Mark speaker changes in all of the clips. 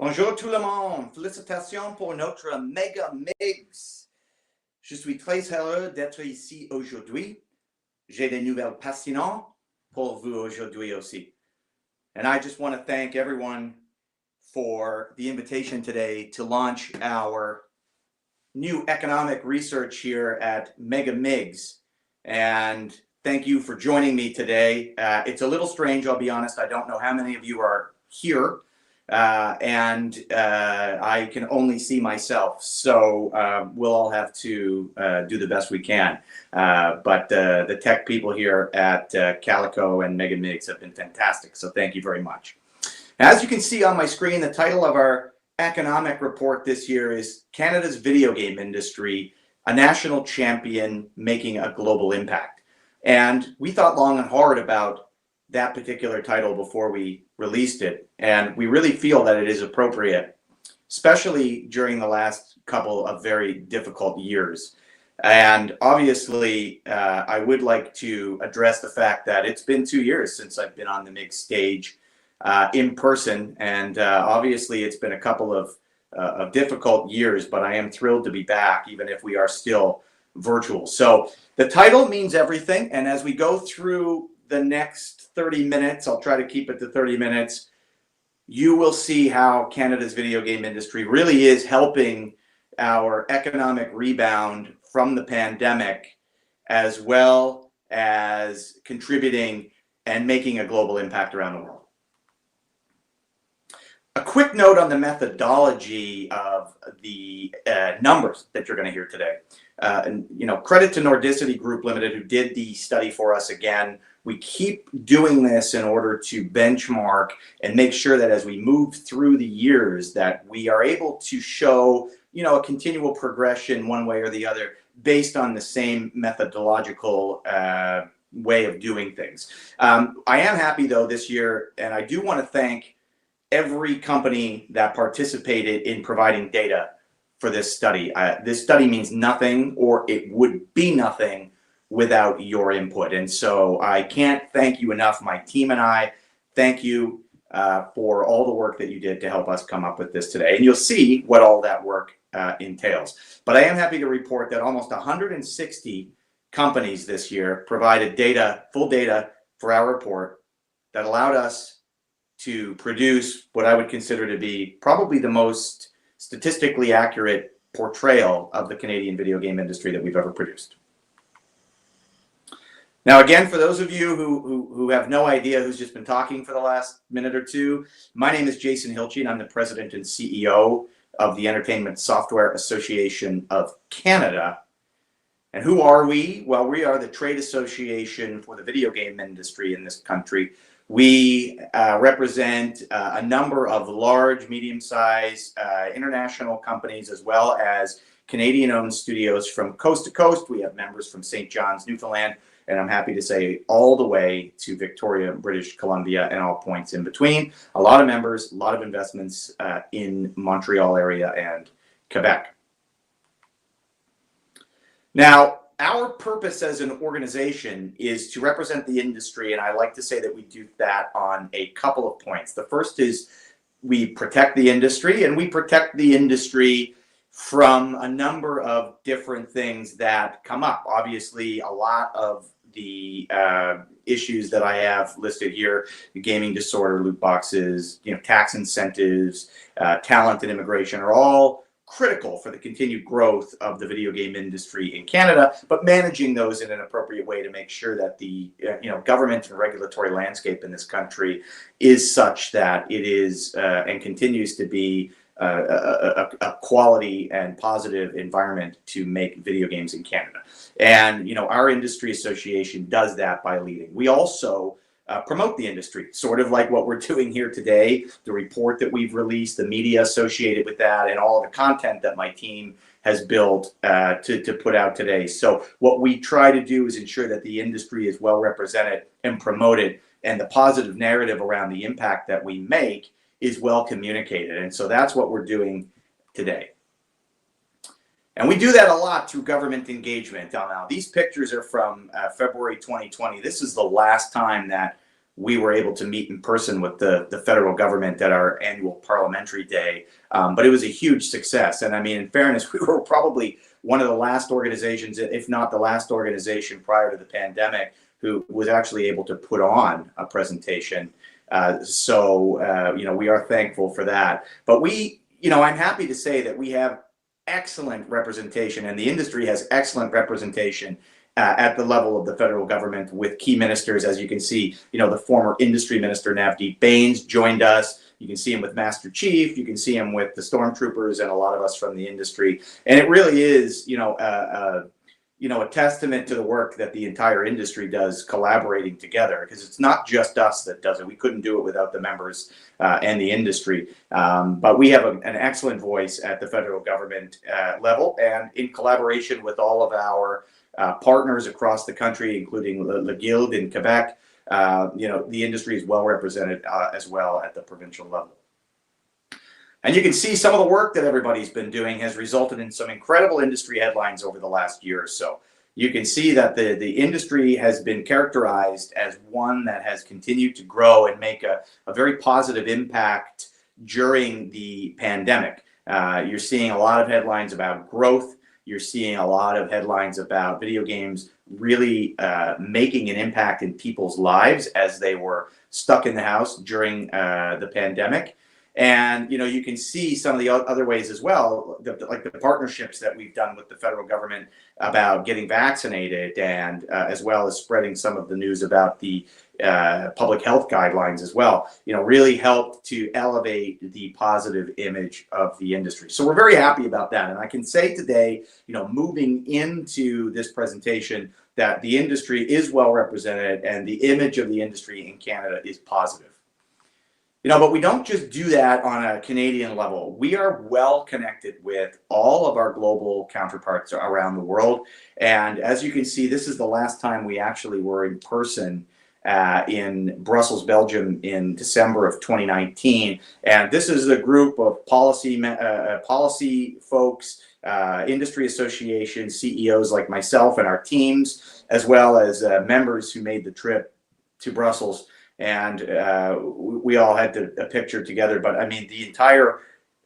Speaker 1: Bonjour tout le monde, félicitations pour notre méga mix. Je suis très heureux d'être ici aujourd'hui. J'ai des nouvelles passionnantes pour vous aujourd'hui aussi. And I just want to thank everyone for the invitation today to launch our new economic research here at Mega Migs. And thank you for joining me today. It's a little strange, I'll be honest. I don't know how many of you are here. I can only see myself. So we'll all have to do the best we can. But the tech people here at Calico and Mega Migs have been fantastic. So thank you very much. As you can see on my screen, the title of our economic report this year is Canada's Video Game Industry, a National Champion Making a Global Impact. And we thought long and hard about that particular title before we released it. And we really feel that it is appropriate, especially during the last couple of very difficult years. And obviously, I would like to address the fact that it's been 2 years since I've been on the MIG stage in person, and obviously it's been a couple of difficult years, but I am thrilled to be back, even if we are still virtual. So the title means everything, and as we go through the next 30 minutes, I'll try to keep it to 30 minutes, you will see how Canada's video game industry really is helping our economic rebound from the pandemic, as well as contributing and making a global impact around the world. A quick note on the methodology of the numbers that you're going to hear today. And credit to Nordicity Group Limited, who did the study for us again. We keep doing this in order to benchmark and make sure that as we move through the years that we are able to show, a continual progression one way or the other based on the same methodological way of doing things. I am happy though this year, and I do want to thank every company that participated in providing data for this study. This study means nothing, or it would be nothing without your input. And so I can't thank you enough. My team and I thank you for all the work that you did to help us come up with this today. And you'll see what all that work entails. But I am happy to report that almost 160 companies this year provided data, full data for our report that allowed us to produce what I would consider to be probably the most statistically accurate portrayal of the Canadian video game industry that we've ever produced. Now, again, for those of you who have no idea who's just been talking for the last minute or two, my name is Jason Hilchey, and I'm the president and CEO of the Entertainment Software Association of Canada. And who are we? Well, we are the trade association for the video game industry in this country. We represent a number of large, medium-sized international companies, as well as Canadian-owned studios from coast to coast. We have members from St. John's, Newfoundland, and I'm happy to say all the way to Victoria, British Columbia, and all points in between. A lot of members, a lot of investments in Montreal area and Quebec. Now, our purpose as an organization is to represent the industry, and I like to say that we do that on a couple of points. The first is we protect the industry, and we protect the industry from a number of different things that come up. Obviously, a lot of the issues that I have listed here, the gaming disorder, loot boxes, tax incentives, talent and immigration are all critical for the continued growth of the video game industry in Canada, but managing those in an appropriate way to make sure that the government and regulatory landscape in this country is such that it is and continues to be a quality and positive environment to make video games in Canada. And our industry association does that by leading. We also promote the industry, sort of like what we're doing here today, the report that we've released, the media associated with that, and all of the content that my team has built to put out today. So what we try to do is ensure that the industry is well represented and promoted, and the positive narrative around the impact that we make is well communicated. And so that's what we're doing today. And we do that a lot through government engagement. Now, these pictures are from February 2020. This is the last time that we were able to meet in person with the federal government at our annual parliamentary day. But it was a huge success. And I mean, in fairness, we were probably one of the last organizations, if not the last organization prior to the pandemic, who was actually able to put on a presentation. We are thankful for that. But I'm happy to say that we have excellent representation, and the industry has excellent representation at the level of the federal government with key ministers. As you can see, the former industry minister, Navdeep Bains, joined us. You can see him with Master Chief. You can see him with the stormtroopers and a lot of us from the industry. And it really is, a testament to the work that the entire industry does collaborating together, because it's not just us that does it. We couldn't do it without the members and the industry. But we have an excellent voice at the federal government level, and in collaboration with all of our partners across the country, including Le Guild in Quebec. The industry is well represented as well at the provincial level. And you can see some of the work that everybody's been doing has resulted in some incredible industry headlines over the last year or so. You can see that the industry has been characterized as one that has continued to grow and make a very positive impact during the pandemic. You're seeing a lot of headlines about growth. You're seeing a lot of headlines about video games really making an impact in people's lives as they were stuck in the house during the pandemic. And you can see some of the other ways as well, like the partnerships that we've done with the federal government about getting vaccinated, and as well as spreading some of the news about the public health guidelines as well, really helped to elevate the positive image of the industry. So we're very happy about that. And I can say today, moving into this presentation, that the industry is well represented and the image of the industry in Canada is positive. But we don't just do that on a Canadian level. We are well connected with all of our global counterparts around the world. And as you can see, this is the last time we actually were in person in Brussels, Belgium in December of 2019. And this is a group of policy folks, industry associations, CEOs like myself and our teams, as well as members who made the trip to Brussels. And we all had a picture together. But I mean, the entire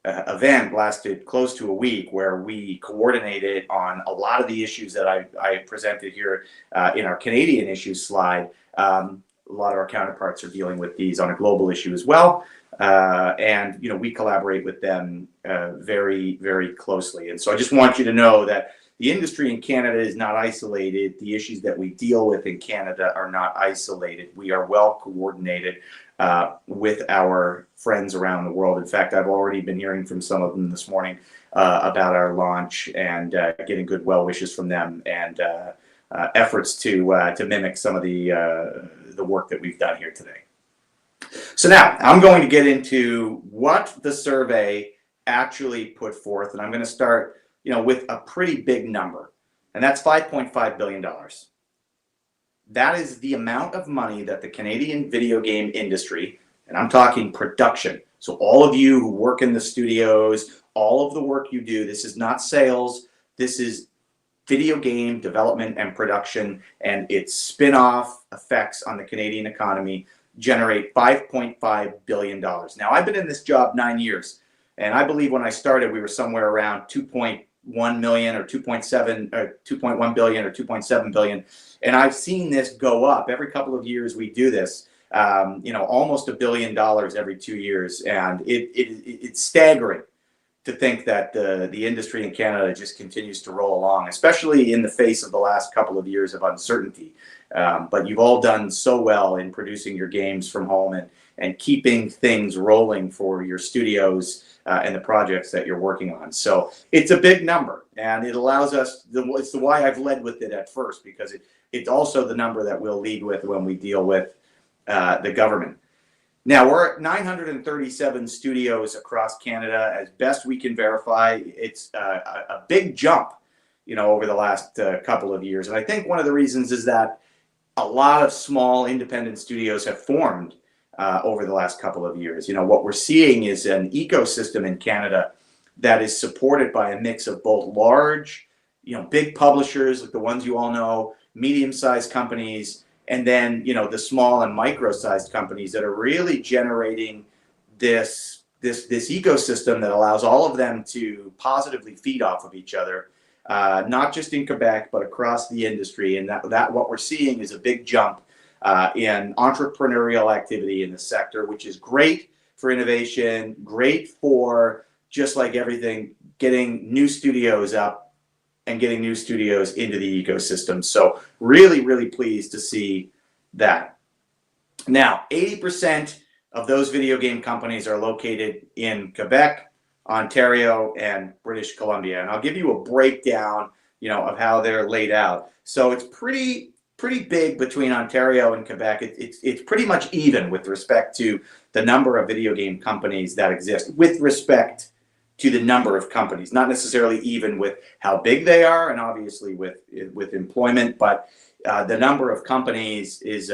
Speaker 1: event lasted close to a week, where we coordinated on a lot of the issues that I presented here in our Canadian issues slide. A lot of our counterparts are dealing with these on a global issue as well. And we collaborate with them very, very closely. And so I just want you to know that the industry in Canada is not isolated. The issues that we deal with in Canada are not isolated. We are well coordinated with our friends around the world. In fact, I've already been hearing from some of them this morning about our launch, and getting good well wishes from them, and efforts to mimic some of the work that we've done here today. So now I'm going to get into what the survey actually put forth, and I'm going to start with a pretty big number, and that's $5.5 billion. That is the amount of money that the Canadian video game industry, and I'm talking production, so all of you who work in the studios, all of the work you do, this is not sales, this is video game development and production, and its spin-off effects on the Canadian economy generate $5.5 billion. Now, I've been in this job 9 years, and I believe when I started, we were somewhere around 2.1 million or 2.1 billion or 2.7 billion. And I've seen this go up every couple of years. We do this, almost $1 billion every 2 years. And it's staggering to think that the industry in Canada just continues to roll along, especially in the face of the last couple of years of uncertainty. But you've all done so well in producing your games from home and keeping things rolling for your studios and the projects that you're working on. So it's a big number, and it allows us, it's the why I've led with it at first, because it's also the number that we'll lead with when we deal with the government. Now, we're at 937 studios across Canada. As best we can verify, it's a big jump, over the last couple of years. And I think one of the reasons is that a lot of small independent studios have formed over the last couple of years. What we're seeing is an ecosystem in Canada that is supported by a mix of both large, big publishers like the ones you all know, medium-sized companies, and then, you know, the small and micro-sized companies that are really generating this ecosystem that allows all of them to positively feed off of each other, not just in Quebec, but across the industry. And that what we're seeing is a big jump in entrepreneurial activity in the sector, which is great for innovation, great for, just like everything, getting new studios up and getting new studios into the ecosystem. So really, really pleased to see that. Now, 80% of those video game companies are located in Quebec, Ontario, and British Columbia. And I'll give you a breakdown, you know, of how they're laid out. So it's pretty big between Ontario and Quebec. It's pretty much even with respect to the number of video game companies that exist, with respect to the number of companies, not necessarily even with how big they are, and obviously with employment, but the number of companies is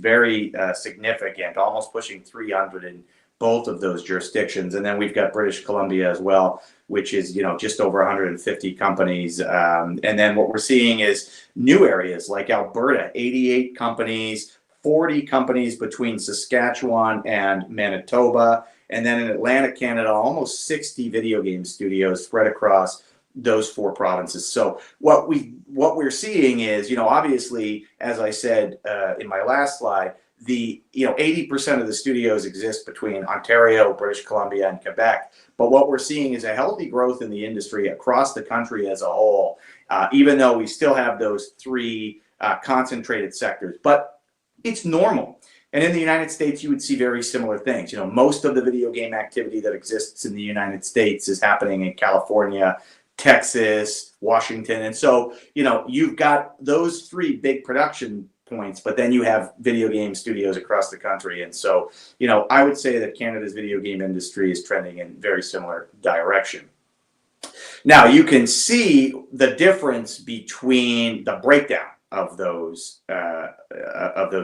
Speaker 1: very significant, almost pushing 300 in both of those jurisdictions. And then we've got British Columbia as well, which is, you know, just over 150 companies. And then what we're seeing is new areas like Alberta, 88 companies, 40 companies between Saskatchewan and Manitoba. And then in Atlantic Canada, almost 60 video game studios spread across those 4 provinces. So what we're seeing is, you know, obviously, as I said in my last slide, the 80% of the studios exist between Ontario, British Columbia, and Quebec. But what we're seeing is a healthy growth in the industry across the country as a whole, even though we still have those 3 concentrated sectors. But it's normal. And in the United States, you would see very similar things. You know, most of the video game activity that exists in the United States is happening in California, Texas, Washington. And so, you know, you've got those 3 big production points, but then you have video game studios across the country. And so, you know, I would say that Canada's video game industry is trending in very similar direction. Now, you can see the difference between the breakdown of those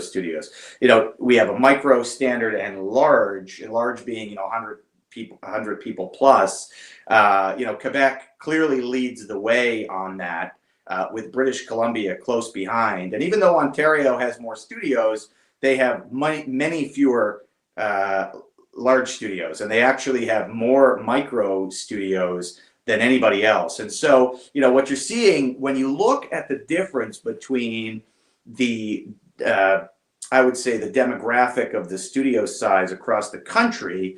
Speaker 1: studios. You know, we have a micro, standard, and large. And large being, you know, 100 people plus. You know, Quebec clearly leads the way on that, with British Columbia close behind. And even though Ontario has more studios, they have many fewer large studios, and they actually have more micro studios than anybody else. And so, you know, what you're seeing when you look at the difference between the, I would say, the demographic of the studio size across the country,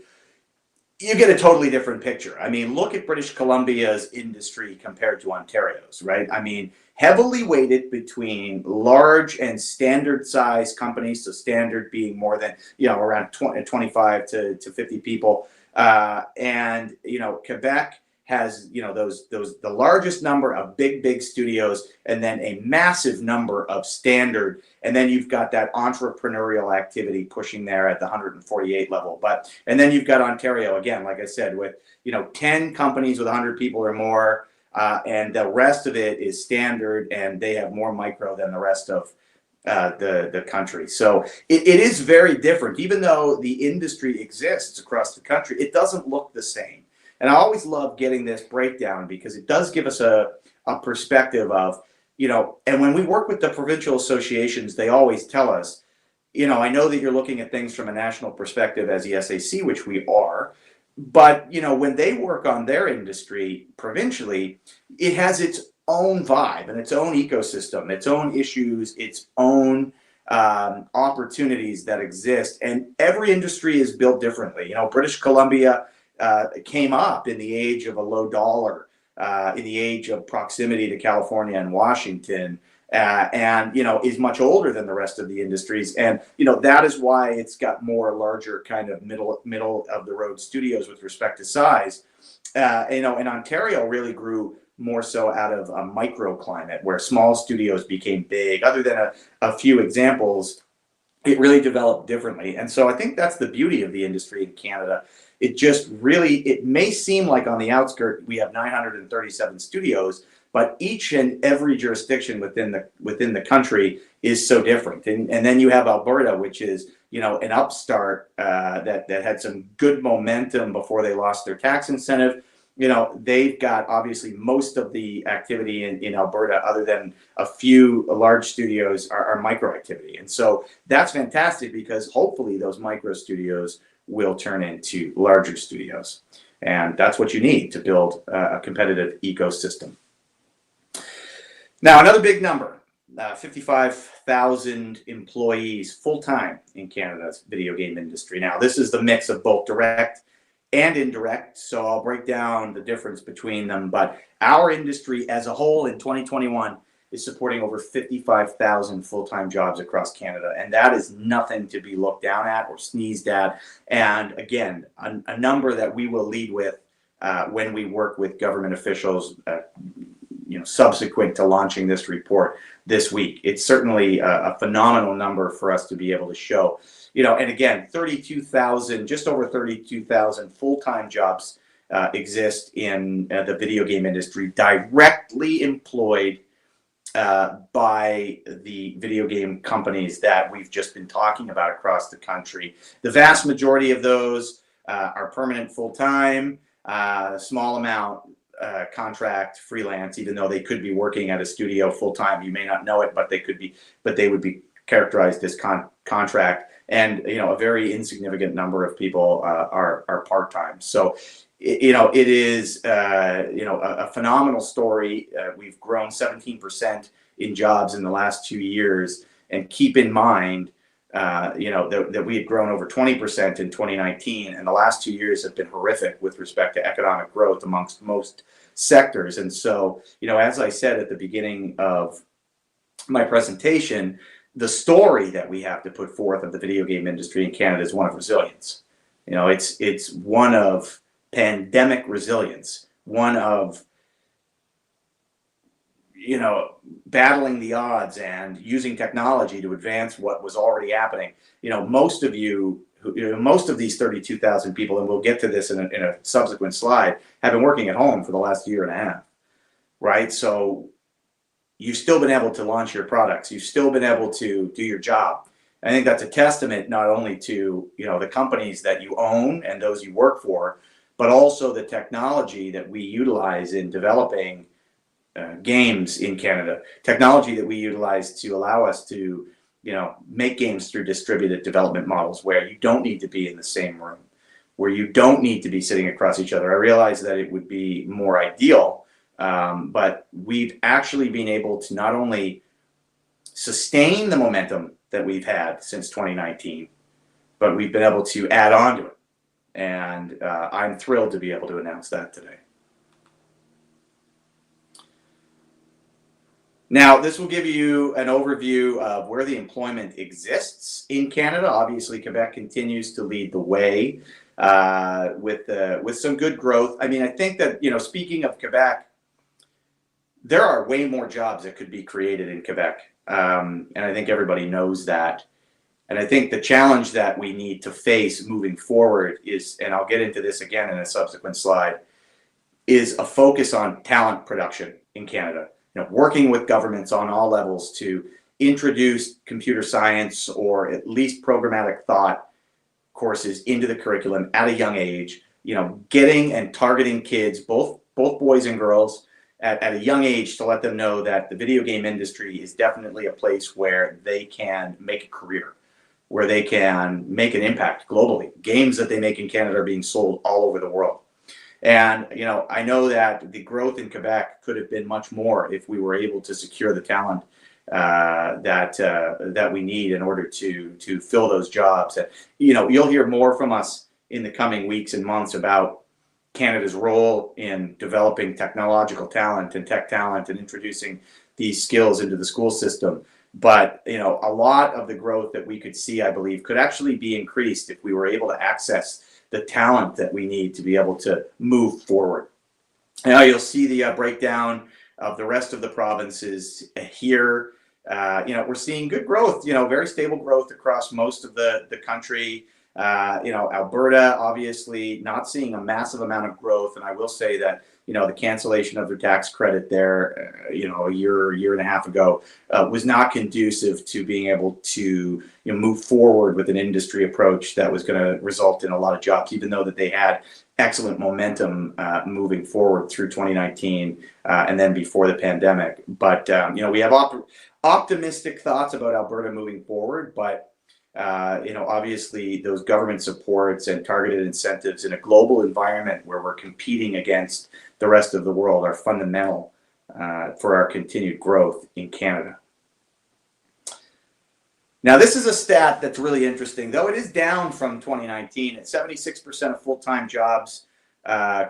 Speaker 1: you get a totally different picture. I mean, look at British Columbia's industry compared to Ontario's, right? I mean, heavily weighted between large and standard size companies. So standard being more than, you know, around 25 to 50 people. And, you know, Quebec has, you know, the largest number of big studios, and then a massive number of standard, and then you've got that entrepreneurial activity pushing there at the 148 level. And then you've got Ontario again, like I said, with, you know, 10 companies with 100 people or more, and the rest of it is standard, and they have more micro than the rest of the country. So it is very different. Even though the industry exists across the country, it doesn't look the same. And I always love getting this breakdown because it does give us a perspective of, you know, and when we work with the provincial associations, they always tell us, you know, I know that you're looking at things from a national perspective as the SAC, which we are, but, you know, when they work on their industry provincially, it has its own vibe and its own ecosystem, its own issues, its own opportunities that exist. And every industry is built differently. You know, British Columbia came up in the age of a low dollar, in the age of proximity to California and Washington, and, you know, is much older than the rest of the industries. And, you know, that is why it's got more larger kind of middle of the road studios with respect to size. You know, and Ontario really grew more so out of a microclimate where small studios became big. Other than a few examples, it really developed differently. And so I think that's the beauty of the industry in Canada. It just really, it may seem like on the outskirts we have 937 studios, but each and every jurisdiction within the country is so different. And then you have Alberta, which is, you know, an upstart that had some good momentum before they lost their tax incentive. they've got obviously most of the activity in Alberta, other than a few large studios, are micro activity. And so that's fantastic, because hopefully those micro studios will turn into larger studios. And that's what you need to build a competitive ecosystem. Now, another big number, 55,000 employees full-time in Canada's video game industry. Now, this is the mix of both direct and indirect, so I'll break down the difference between them. But our industry as a whole in 2021 is supporting over 55,000 full-time jobs across Canada, and that is nothing to be looked down at or sneezed at. And again, a number that we will lead with when we work with government officials subsequent to launching this report this week. It's certainly a phenomenal number for us to be able to show. And again, 32,000, just over 32,000 full-time jobs exist in the video game industry, directly employed by the video game companies that we've just been talking about across the country. The vast majority of those are permanent full-time, small amount contract, freelance, even though they could be working at a studio full-time. You may not know it, but they would be characterized as contract. And a very insignificant number of people are part-time. So it is a phenomenal story. We've grown 17% in jobs in the last 2 years, and keep in mind that we had grown over 20% in 2019, and the last 2 years have been horrific with respect to economic growth amongst most sectors. And so as I said at the beginning of my presentation, the story that we have to put forth of the video game industry in Canada is one of resilience. It's one of pandemic resilience, one of battling the odds and using technology to advance what was already happening. Most of these 32,000 people, and we'll get to this in a subsequent slide, have been working at home for the last year and a half, right? So you've still been able to launch your products. You've still been able to do your job. I think that's a testament not only to the companies that you own and those you work for, but also the technology that we utilize in developing games in Canada. Technology that we utilize to allow us to make games through distributed development models, where you don't need to be in the same room, where you don't need to be sitting across each other. I realize that it would be more ideal, but we've actually been able to not only sustain the momentum that we've had since 2019, but we've been able to add on to it. And I'm thrilled to be able to announce that today. Now, this will give you an overview of where the employment exists in Canada. Obviously, Quebec continues to lead the way with some good growth. I mean, I think that, speaking of Quebec, there are way more jobs that could be created in Quebec. And I think everybody knows that. And I think the challenge that we need to face moving forward is, and I'll get into this again in a subsequent slide, is a focus on talent production in Canada. Working with governments on all levels to introduce computer science, or at least programmatic thought courses, into the curriculum at a young age. Getting and targeting kids, both boys and girls, at a young age, to let them know that the video game industry is definitely a place where they can make a career, where they can make an impact globally. Games that they make in Canada are being sold all over the world. And, I know that the growth in Quebec could have been much more if we were able to secure the talent that we need in order to fill those jobs. And, you'll hear more from us in the coming weeks and months about Canada's role in developing technological talent and tech talent and introducing these skills into the school system. But, a lot of the growth that we could see, I believe, could actually be increased if we were able to access the talent that we need to be able to move forward. Now you'll see the breakdown of the rest of the provinces here. We're seeing good growth, very stable growth across most of the country. Alberta, obviously not seeing a massive amount of growth. And I will say that, the cancellation of their tax credit there, a year and a half ago, was not conducive to being able to move forward with an industry approach that was going to result in a lot of jobs, even though that they had excellent momentum moving forward through 2019 and then before the pandemic. But we have optimistic thoughts about Alberta moving forward, but obviously those government supports and targeted incentives in a global environment where we're competing against the rest of the world are fundamental for our continued growth in Canada. Now, this is a stat that's really interesting, though it is down from 2019. At 76% of full-time jobs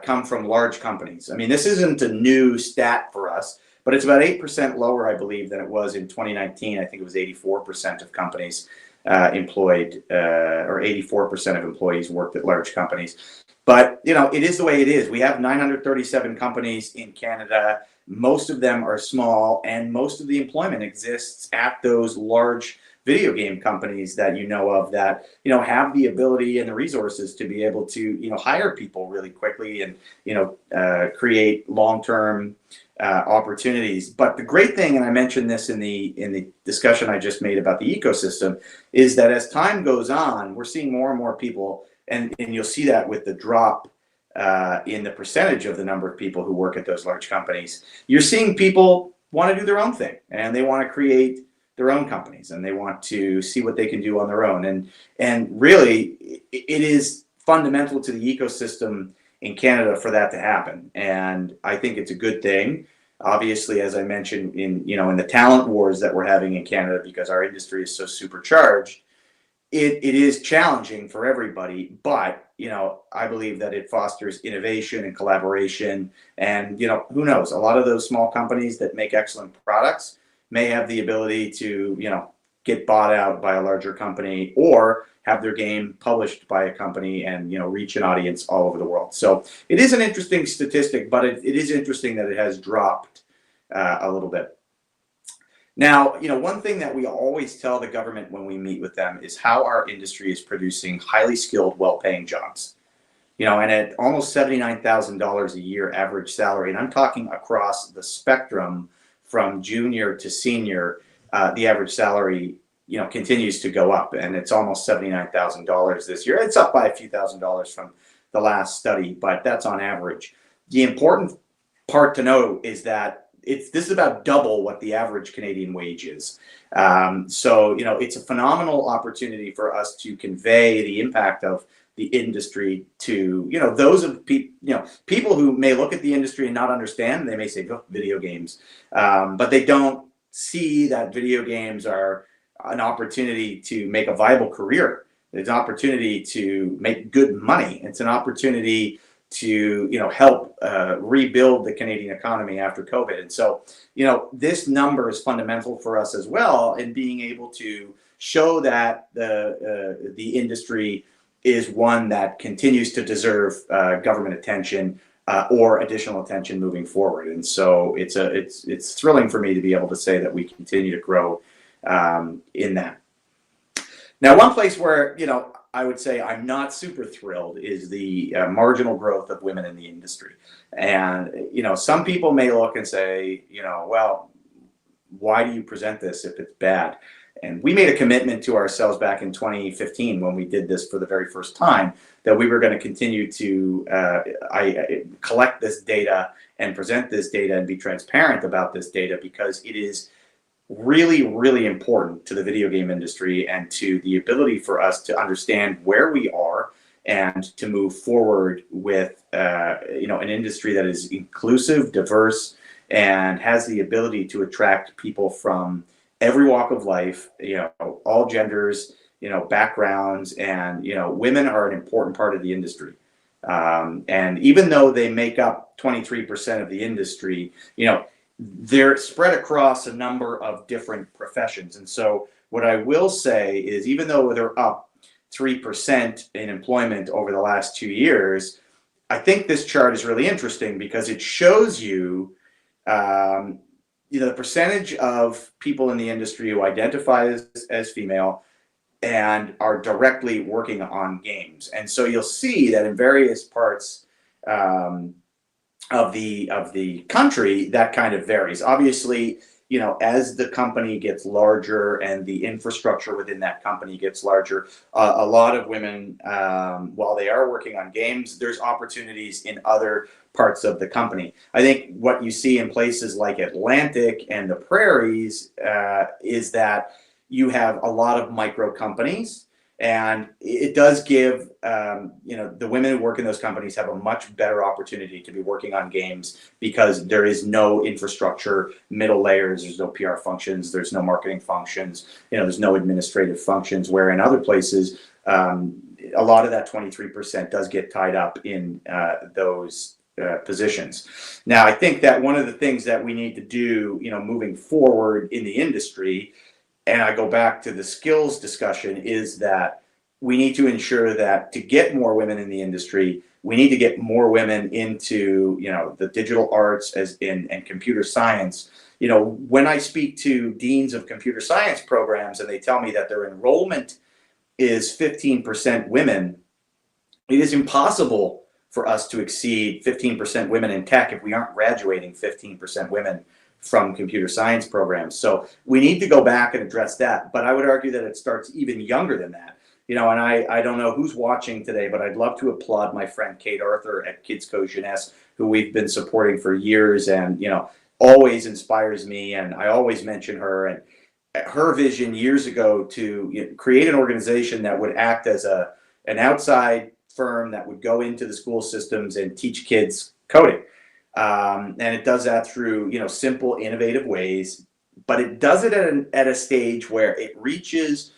Speaker 1: come from large companies. I mean, this isn't a new stat for us, but it's about 8% lower, I believe, than it was in 2019. I think it was 84% of companies employed, or 84% of employees worked at large companies. But, it is the way it is. We have 937 companies in Canada. Most of them are small, and most of the employment exists at those large video game companies that of that have the ability and the resources to be able to hire people really quickly and create long-term opportunities. But the great thing, and I mentioned this in the discussion I just made about the ecosystem, is that as time goes on, we're seeing more and more people, and you'll see that with the drop in the percentage of the number of people who work at those large companies. You're seeing people want to do their own thing, and they want to create their own companies, and they want to see what they can do on their own. And really, it is fundamental to the ecosystem in Canada for that to happen. And I think it's a good thing. Obviously, as I mentioned, in the talent wars that we're having in Canada, because our industry is so supercharged, it is challenging for everybody. But I believe that it fosters innovation and collaboration. And who knows? A lot of those small companies that make excellent products may have the ability to, get bought out by a larger company, or have their game published by a company and, reach an audience all over the world. So it is an interesting statistic, but it is interesting that it has dropped a little bit. Now, one thing that we always tell the government when we meet with them is how our industry is producing highly skilled, well-paying jobs. And at almost $79,000 a year average salary, and I'm talking across the spectrum from junior to senior, the average salary, continues to go up, and it's almost $79,000 this year. It's up by a few $1,000s from the last study, but that's on average. The important part to note is that this is about double what the average Canadian wage is. So it's a phenomenal opportunity for us to convey the impact of the industry to those of people who may look at the industry and not understand. They may say, oh, video games, but they don't see that video games are an opportunity to make a viable career. It's an opportunity to make good money. It's an opportunity to help rebuild the Canadian economy after COVID. And so this number is fundamental for us as well in being able to show that the industry is one that continues to deserve government attention or additional attention moving forward. And so it's thrilling for me to be able to say that we continue to grow in that. Now, one place where I would say I'm not super thrilled is the marginal growth of women in the industry. And some people may look and say, well, why do you present this if it's bad? And we made a commitment to ourselves back in 2015 when we did this for the very first time that we were going to continue to collect this data and present this data and be transparent about this data, because it is really, really important to the video game industry and to the ability for us to understand where we are and to move forward with an industry that is inclusive, diverse, and has the ability to attract people from every walk of life, all genders, backgrounds, and women are an important part of the industry. And even though they make up 23% of the industry, they're spread across a number of different professions. And so what I will say is, even though they're up 3% in employment over the last 2 years, I think this chart is really interesting because it shows you the percentage of people in the industry who identify as female and are directly working on games. And so you'll see that in various parts of the country, that kind of varies. Obviously, as the company gets larger and the infrastructure within that company gets larger, a lot of women, while they are working on games, there's opportunities in other parts of the company. I think what you see in places like Atlantic and the Prairies is that you have a lot of micro companies, and it does give, the women who work in those companies have a much better opportunity to be working on games because there is no infrastructure, middle layers, there's no PR functions, there's no marketing functions, there's no administrative functions, where in other places, a lot of that 23% does get tied up in those positions. Now, I think that one of the things that we need to do, moving forward in the industry, and I go back to the skills discussion, is that we need to ensure that to get more women in the industry, we need to get more women into, the digital arts and computer science. When I speak to deans of computer science programs and they tell me that their enrollment is 15% women, it is impossible for us to exceed 15% women in tech if we aren't graduating 15% women from computer science programs. So we need to go back and address that. But I would argue that it starts even younger than that. And I don't know who's watching today, but I'd love to applaud my friend Kate Arthur at Kids Co Jeunesse, who we've been supporting for years and, always inspires me. And I always mention her and her vision years ago to create an organization that would act as an outside firm that would go into the school systems and teach kids coding. And it does that through, simple, innovative ways, but it does it at a stage where it reaches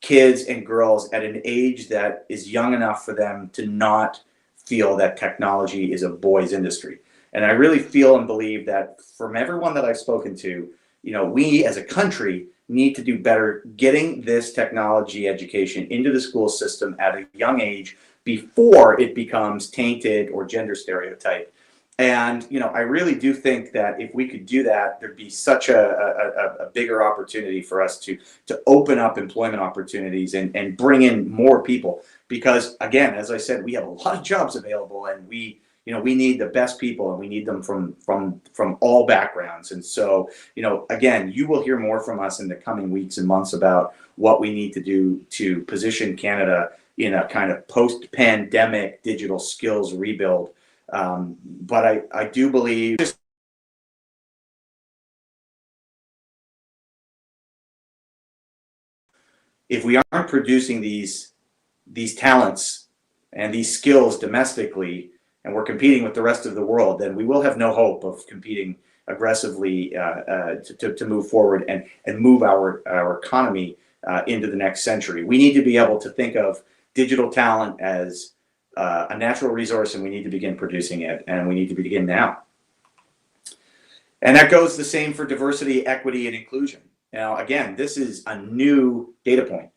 Speaker 1: kids and girls at an age that is young enough for them to not feel that technology is a boys' industry. And I really feel and believe that from everyone that I've spoken to, we as a country need to do better getting this technology education into the school system at a young age before it becomes tainted or gender stereotyped. And, I really do think that if we could do that, there'd be such a bigger opportunity for us to open up employment opportunities and bring in more people. Because, again, as I said, we have a lot of jobs available, and we need the best people, and we need them from all backgrounds. And so, again, you will hear more from us in the coming weeks and months about what we need to do to position Canada in a kind of post-pandemic digital skills rebuild. But I do believe if we aren't producing these talents and these skills domestically, and we're competing with the rest of the world, then we will have no hope of competing aggressively to move forward and move our economy into the next century. We need to be able to think of digital talent as a natural resource, and we need to begin producing it, and we need to begin now. And that goes the same for diversity, equity, and inclusion. Now, again, this is a new data point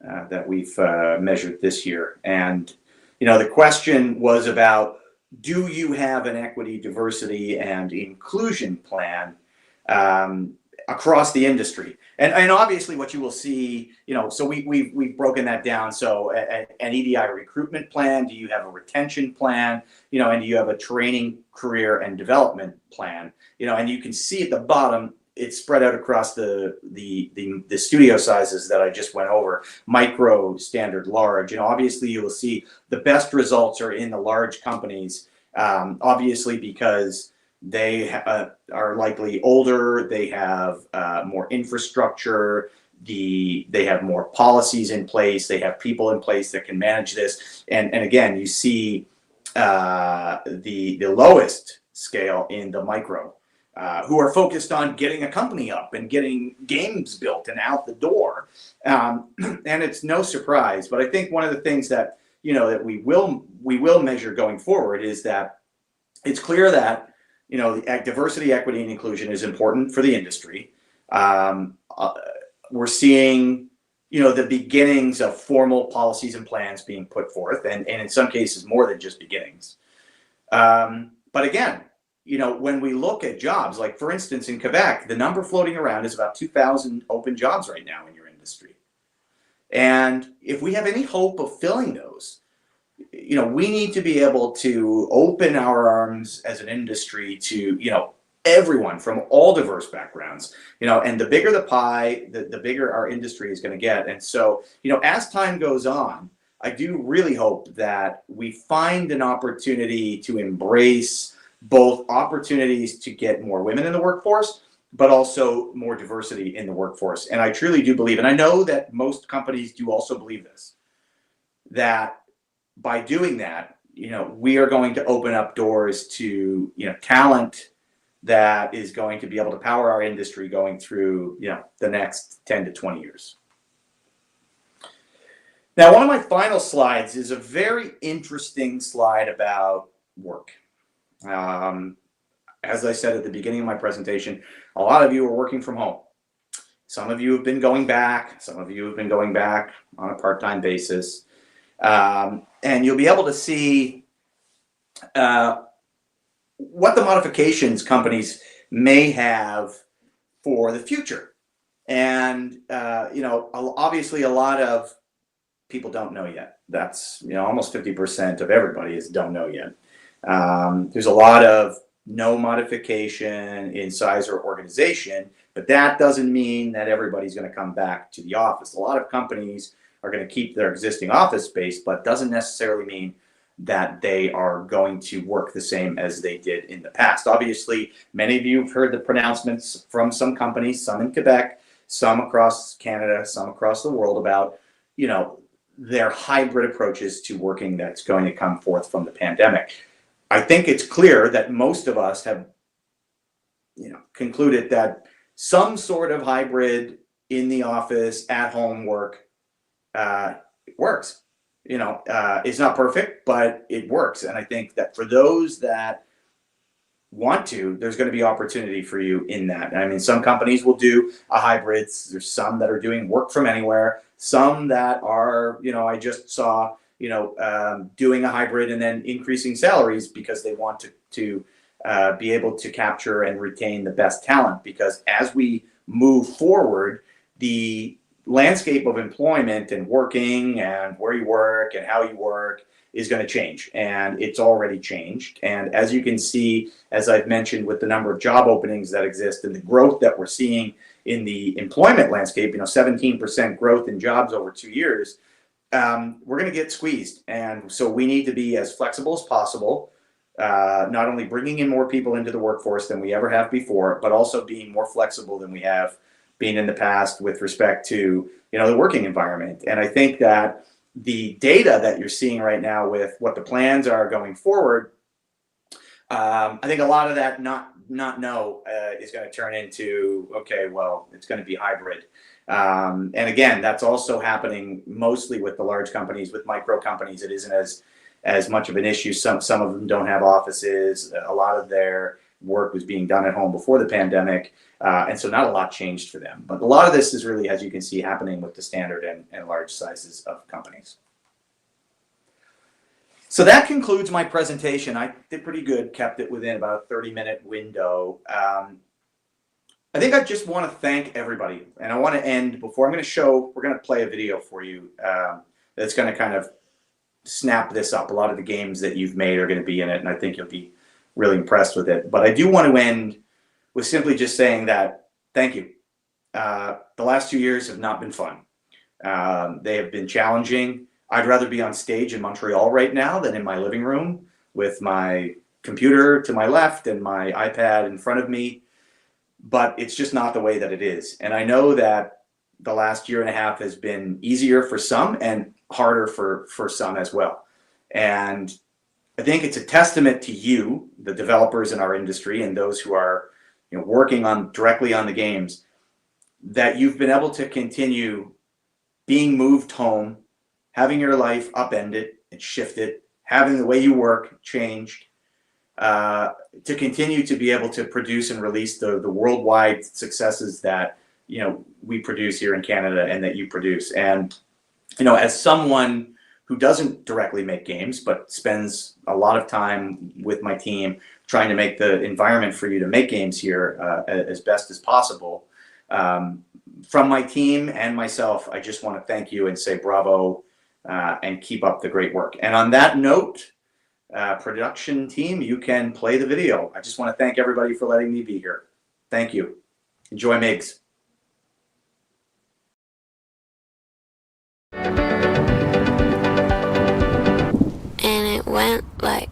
Speaker 1: that we've measured this year. And, the question was about, do you have an equity, diversity, and inclusion plan across the industry? And obviously what you will see, so we've broken that down. So an EDI recruitment plan, do you have a retention plan, and do you have a training, career, and development plan? And you can see at the bottom, it's spread out across the studio sizes that I just went over: micro, standard, large. Obviously you will see the best results are in the large companies, obviously because they are likely older, they have more infrastructure, they have more policies in place, they have people in place that can manage this. And again, you see the lowest scale in the micro, who are focused on getting a company up and getting games built and out the door. And it's no surprise, but I think one of the things that, that we will measure going forward is that it's clear that the diversity, equity, and inclusion is important for the industry. We're seeing, the beginnings of formal policies and plans being put forth, and in some cases more than just beginnings. But again, when we look at jobs, like for instance in Quebec, the number floating around is about 2,000 open jobs right now in your industry. And if we have any hope of filling those, we need to be able to open our arms as an industry to, everyone from all diverse backgrounds, and the bigger the pie, the bigger our industry is going to get. And so, as time goes on, I do really hope that we find an opportunity to embrace both opportunities to get more women in the workforce, but also more diversity in the workforce. And I truly do believe, and I know that most companies do also believe this, that by doing that, we are going to open up doors to, talent that is going to be able to power our industry going through, the next 10 to 20 years. Now, one of my final slides is a very interesting slide about work. As I said at the beginning of my presentation, a lot of you are working from home. Some of you have been going back. Some of you have been going back on a part-time basis. And you'll be able to see what the modifications companies may have for the future. And, obviously a lot of people don't know yet. That's, almost 50% of everybody don't know yet. There's a lot of no modification in size or organization, but that doesn't mean that everybody's going to come back to the office. A lot of companies are going to keep their existing office space, but doesn't necessarily mean that they are going to work the same as they did in the past. Obviously, many of you have heard the pronouncements from some companies, some in Quebec, some across Canada, some across the world about, their hybrid approaches to working that's going to come forth from the pandemic. I think it's clear that most of us have, concluded that some sort of hybrid in the office, at home work works. It's not perfect, but it works. And I think that for those that want to, there's going to be opportunity for you in that. I mean, some companies will do a hybrid. There's some that are doing work from anywhere. Some that are, I just saw, doing a hybrid and then increasing salaries because they want to be able to capture and retain the best talent. Because as we move forward, the landscape of employment and working and where you work and how you work is going to change, and it's already changed. And as you can see, as I've mentioned, with the number of job openings that exist and the growth that we're seeing in the employment landscape, 17% growth in jobs over 2 years, we're going to get squeezed. And so we need to be as flexible as possible, not only bringing in more people into the workforce than we ever have before, but also being more flexible than we have been in the past with respect to, the working environment. And I think that the data that you're seeing right now with what the plans are going forward, I think a lot of that not is going to turn into, okay, well, it's going to be hybrid. And again, that's also happening mostly with the large companies. With micro companies, it isn't as much of an issue. Some of them don't have offices. A lot of their work was being done at home before the pandemic. And so not a lot changed for them. But a lot of this is really, as you can see, happening with the standard and large sizes of companies. So that concludes my presentation. I did pretty good, kept it within about a 30-minute window. I think I just want to thank everybody. And I want to end, before I'm going to show, we're going to play a video for you that's going to kind of snap this up. A lot of the games that you've made are going to be in it, and I think you'll be really impressed with it. But I do want to end with simply just saying that thank you. The last 2 years have not been fun. They have been challenging. I'd rather be on stage in Montreal right now than in my living room with my computer to my left and my iPad in front of me. But it's just not the way that it is. And I know that the last year and a half has been easier for some and harder for some as well. And I think it's a testament to you, the developers in our industry, and those who are working directly on the games, that you've been able to continue being moved home, having your life upended and shifted, having the way you work changed, to continue to be able to produce and release the worldwide successes that we produce here in Canada and that you produce. And as someone who doesn't directly make games but spends a lot of time with my team trying to make the environment for you to make games here as best as possible, from my team and myself, I just want to thank you and say bravo and keep up the great work. And on that note, Production team, you can play the video. I just want to thank everybody for letting me be here. Thank you. Enjoy Migs.
Speaker 2: And it went like